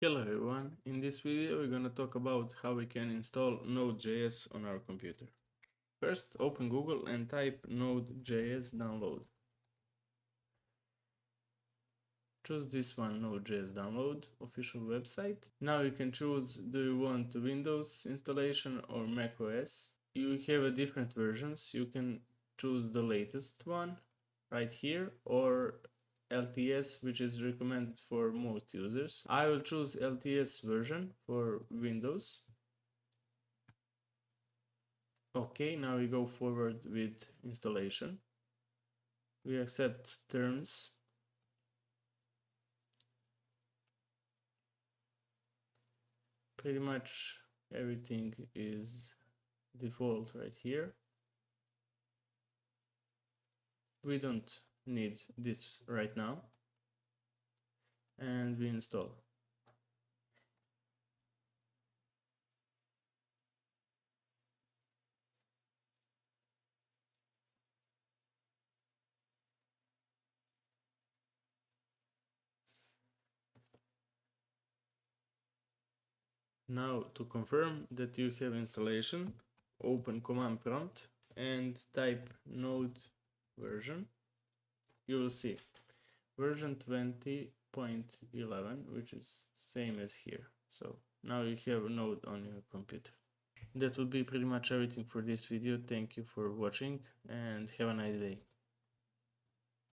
Hello everyone, in this video we're going to talk about how we can install Node.js on our computer. First, open Google and type Node.js download. Choose this one, Node.js download, official website. Now you can choose, do you want Windows installation or Mac OS. You have different versions, you can choose the latest one right here, or LTS, which is recommended for most users. I will choose LTS version for Windows. Okay, now we go forward with installation. We accept terms. Pretty much everything is default right here. We don't need this right now. And we install. Now to confirm that you have installation, open command prompt and type node version. You will see version 20.11, which is same as here. So now you have a node on your computer. That would be pretty much everything for this video. Thank you for watching and have a nice day.